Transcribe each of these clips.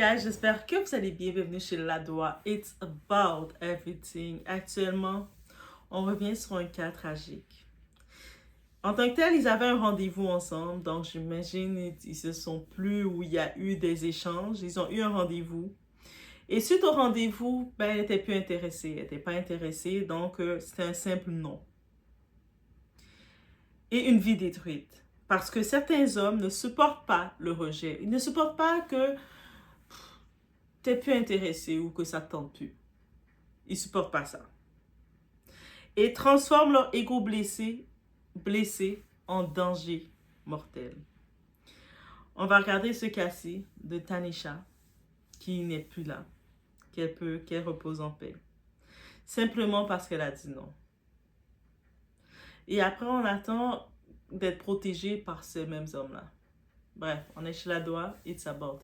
Guys, j'espère que vous allez bien. Bienvenue chez Ladoa. It's about everything. Actuellement, on revient sur un cas tragique. En tant que tel, ils avaient un rendez-vous ensemble, donc j'imagine ils se sont plus où il y a eu des échanges. Ils ont eu un rendez-vous. Et suite au rendez-vous, elle n'était plus intéressée. Elle n'était pas intéressée, donc c'était un simple non. Et une vie détruite. Parce que certains hommes ne supportent pas le rejet. Ils ne supportent pas que t'es plus intéressé ou que ça te tente plus. Ils supportent pas ça. Et transforment leur ego blessé en danger mortel. On va regarder ce cas-ci de Tanisha, qui n'est plus là, qu'elle repose en paix. Simplement parce qu'elle a dit non. Et après, on attend d'être protégé par ces mêmes hommes-là. Bref, on est chez Ladoa, it's about.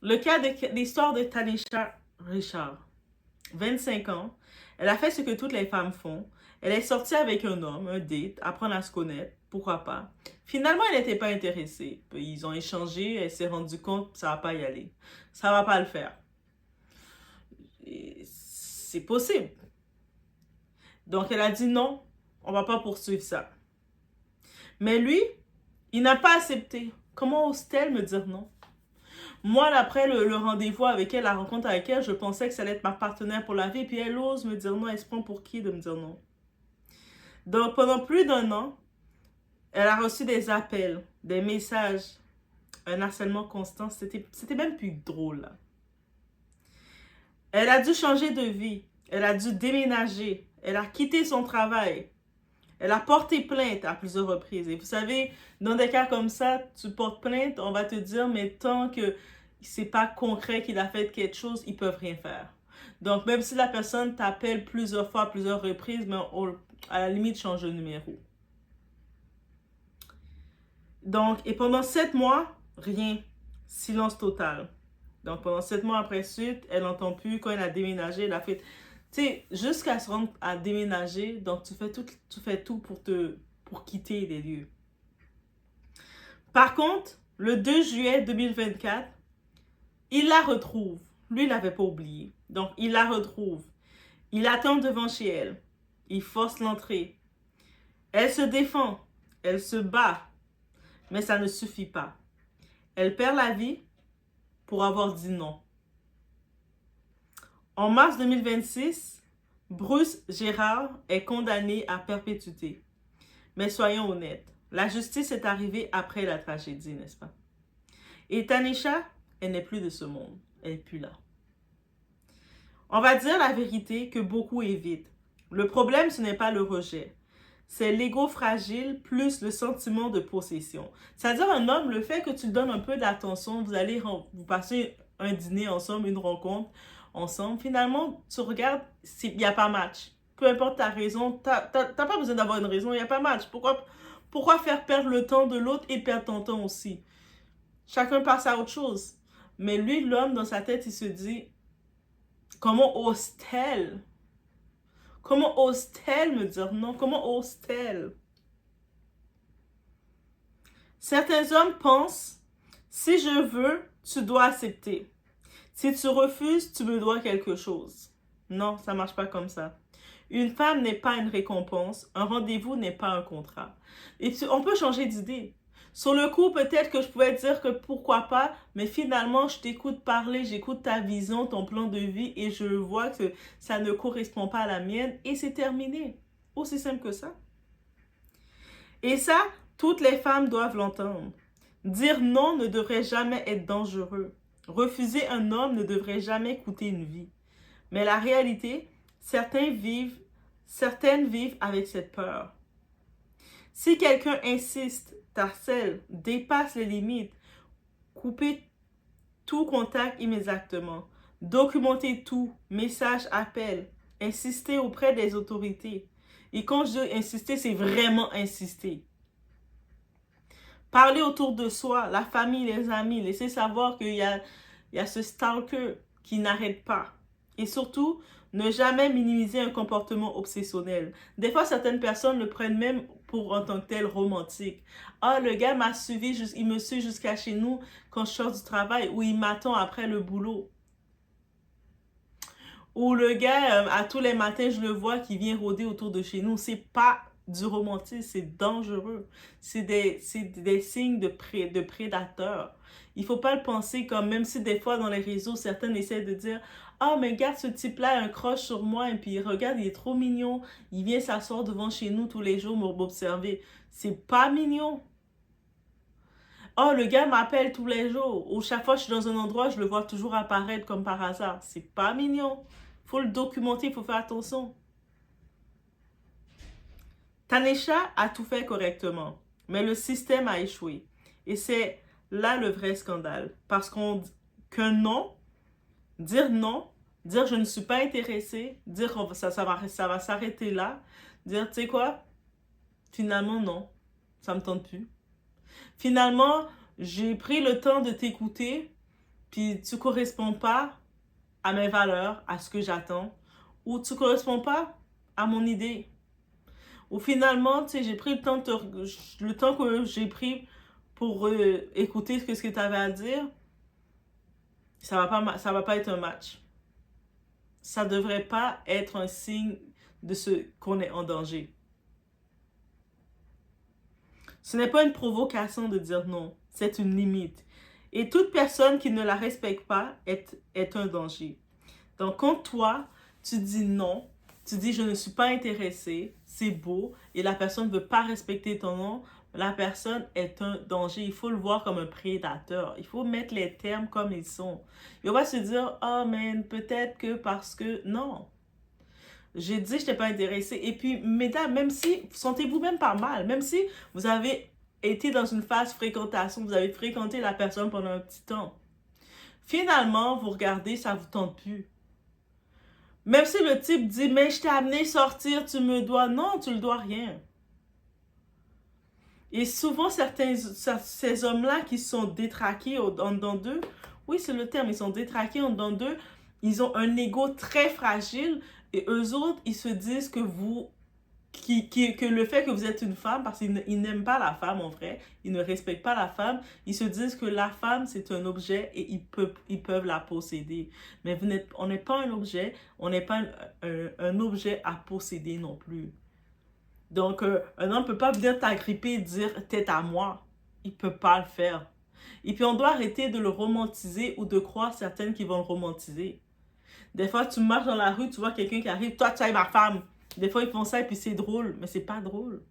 Le cas de l'histoire de Tanisha Richard, 25 ans, elle a fait ce que toutes les femmes font. Elle est sortie avec un homme, un date, apprendre à se connaître, pourquoi pas. Finalement, elle n'était pas intéressée. Ils ont échangé, elle s'est rendue compte que ça va pas y aller. Ça va pas le faire. C'est possible. Donc, elle a dit non, on va pas poursuivre ça. Mais lui, il n'a pas accepté. Comment ose-t-elle me dire non? Moi, après le rendez-vous avec elle, la rencontre avec elle, je pensais que ça allait être ma partenaire pour la vie. Puis elle ose me dire non. Elle se prend pour qui de me dire non? Donc, pendant plus d'1 an, elle a reçu des appels, des messages, un harcèlement constant. C'était même plus drôle, là. Elle a dû changer de vie. Elle a dû déménager. Elle a quitté son travail. Elle a porté plainte à plusieurs reprises. Et vous savez, dans des cas comme ça, tu portes plainte, on va te dire, mais tant que c'est pas concret qu'il a fait quelque chose, ils peuvent rien faire. Donc, même si la personne t'appelle plusieurs fois, à plusieurs reprises, mais à la limite, change de numéro. Donc, et pendant 7 mois, rien. Silence total. Donc, pendant 7 mois après suite, elle n'entend plus. Quand elle a déménagé, elle a fait... Tu sais, jusqu'à se rendre à déménager, donc tu fais tout pour quitter les lieux. Par contre, le 2 juillet 2024, il la retrouve. Lui, il l'avait pas oublié. Donc, il la retrouve. Il attend devant chez elle. Il force l'entrée. Elle se défend. Elle se bat. Mais ça ne suffit pas. Elle perd la vie pour avoir dit non. En mars 2026, Bruce Gérard est condamné à perpétuité. Mais soyons honnêtes, la justice est arrivée après la tragédie, n'est-ce pas? Et Tanisha, elle n'est plus de ce monde. Elle n'est plus là. On va dire la vérité que beaucoup évitent. Le problème, ce n'est pas le rejet. C'est l'ego fragile plus le sentiment de possession. C'est-à-dire un homme, le fait que tu lui donnes un peu d'attention, vous passez un dîner ensemble, une rencontre ensemble, finalement, tu regardes, il n'y a pas match. Peu importe ta raison, tu n'as pas besoin d'avoir une raison, il n'y a pas match. Pourquoi faire perdre le temps de l'autre et perdre ton temps aussi? Chacun passe à autre chose. Mais lui, l'homme, dans sa tête, il se dit, comment ose-t-elle? Comment ose-t-elle me dire non? Comment ose-t-elle? Certains hommes pensent, si je veux, tu dois accepter. Si tu refuses, tu me dois quelque chose. Non, ça ne marche pas comme ça. Une femme n'est pas une récompense. Un rendez-vous n'est pas un contrat. Et on peut changer d'idée. Sur le coup, peut-être que je pouvais dire que pourquoi pas, mais finalement, je t'écoute parler, j'écoute ta vision, ton plan de vie et je vois que ça ne correspond pas à la mienne et c'est terminé. Aussi simple que ça. Et ça, toutes les femmes doivent l'entendre. Dire non ne devrait jamais être dangereux. Refuser un homme ne devrait jamais coûter une vie. Mais la réalité, certaines vivent avec cette peur. Si quelqu'un insiste, t'harcèle, dépasse les limites, coupez tout contact immédiatement. Documentez tout, message, appel. Insistez auprès des autorités. Et quand je dis insister, c'est vraiment insister. Parler autour de soi, la famille, les amis, laisser savoir qu'il y a Il y a ce stalker qui n'arrête pas. Et surtout, ne jamais minimiser un comportement obsessionnel. Des fois, certaines personnes le prennent même pour en tant que tel romantique. Ah, le gars m'a suivi, il me suit jusqu'à chez nous quand je sors du travail, ou il m'attend après le boulot. Ou le gars, à tous les matins, je le vois qui vient rôder autour de chez nous. C'est pas du romantisme, c'est dangereux. C'est des signes de prédateurs. Il faut pas le penser comme, même si des fois dans les réseaux, certains essaient de dire « Ah, mais regarde, ce type-là a un crush sur moi, et puis regarde, il est trop mignon. Il vient s'asseoir devant chez nous tous les jours pour m'observer. » C'est pas mignon. Oh, le gars m'appelle tous les jours. Ou chaque fois que je suis dans un endroit, je le vois toujours apparaître comme par hasard. C'est pas mignon. Faut le documenter, il faut faire attention. Tanisha a tout fait correctement, mais le système a échoué. Et c'est là le vrai scandale. Parce qu'un non, dire je ne suis pas intéressé, dire ça va s'arrêter là, dire tu sais quoi, finalement non, ça me tente plus. Finalement, j'ai pris le temps de t'écouter, puis tu corresponds pas à mes valeurs, à ce que j'attends, ou tu corresponds pas à mon idée. Ou finalement, tu sais, j'ai pris le temps que j'ai pris pour écouter ce que tu avais à dire, ça va pas être un match. Ça devrait pas être un signe de ce qu'on est en danger. Ce n'est pas une provocation de dire non, c'est une limite. Et toute personne qui ne la respecte pas est un danger. Donc, quand toi, tu dis non, tu dis je ne suis pas intéressé, c'est beau, et la personne ne veut pas respecter ton nom, la personne est un danger. Il faut le voir comme un prédateur. Il faut mettre les termes comme ils sont. Il va se dire, oh man, peut-être que parce que... Non. J'ai dit, je n'étais pas intéressée. Et puis, mesdames, même si, sentez-vous même pas mal, même si vous avez été dans une phase fréquentation, vous avez fréquenté la personne pendant un petit temps. Finalement, vous regardez, ça ne vous tente plus. Même si le type dit, mais je t'ai amené sortir, tu me dois. Non, tu ne le dois rien. Et souvent, ces hommes-là qui sont détraqués en dedans d'eux, oui, c'est le terme, ils sont détraqués en dedans d'eux, ils ont un ego très fragile et eux autres, ils se disent que que le fait que vous êtes une femme, parce qu'ils n'aiment pas la femme en vrai, ils ne respectent pas la femme, ils se disent que la femme c'est un objet et ils peuvent la posséder. Mais on n'est pas un objet, on n'est pas un objet à posséder non plus. Donc, un homme ne peut pas venir t'agripper et dire « t'es à moi ». Il ne peut pas le faire. Et puis, on doit arrêter de le romantiser ou de croire certaines qui vont le romantiser. Des fois, tu marches dans la rue, tu vois quelqu'un qui arrive « toi, tu es ma femme ». Des fois, ils font ça et puis c'est drôle, mais c'est pas drôle.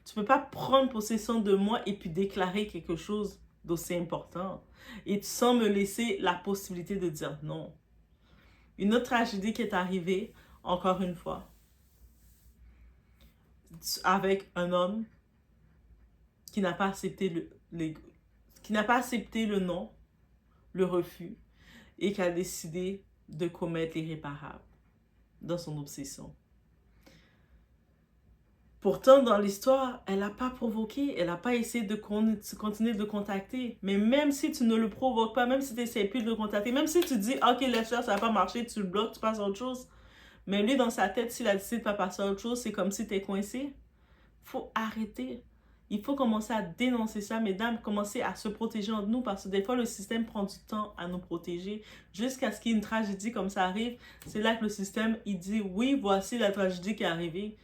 Tu ne peux pas prendre possession de moi et puis déclarer quelque chose d'aussi important. Et sans me laisser la possibilité de dire non. Une autre tragédie qui est arrivée, encore une fois, avec un homme qui n'a pas accepté le non, le refus, et qui a décidé de commettre l'irréparable dans son obsession. Pourtant, dans l'histoire, elle n'a pas provoqué, elle n'a pas essayé de continuer de le contacter. Mais même si tu ne le provoques pas, même si tu n'essaies plus de le contacter, même si tu dis « Ok, laisse faire, ça va pas marcher », tu le bloques, tu passes à autre chose. Mais lui, dans sa tête, s'il a décidé de ne pas passer à autre chose, c'est comme si tu es coincé. Il faut arrêter. Il faut commencer à dénoncer ça, mesdames, commencer à se protéger entre nous parce que des fois, le système prend du temps à nous protéger jusqu'à ce qu'il y ait une tragédie comme ça arrive. C'est là que le système, il dit, oui, voici la tragédie qui est arrivée.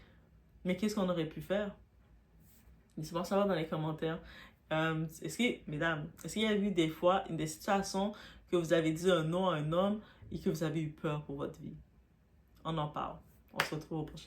Mais qu'est-ce qu'on aurait pu faire? Laissez-moi savoir dans les commentaires. Mesdames, est-ce qu'il y a eu des fois des situations que vous avez dit un non à un homme et que vous avez eu peur pour votre vie? On en parle. On se retrouve au prochain.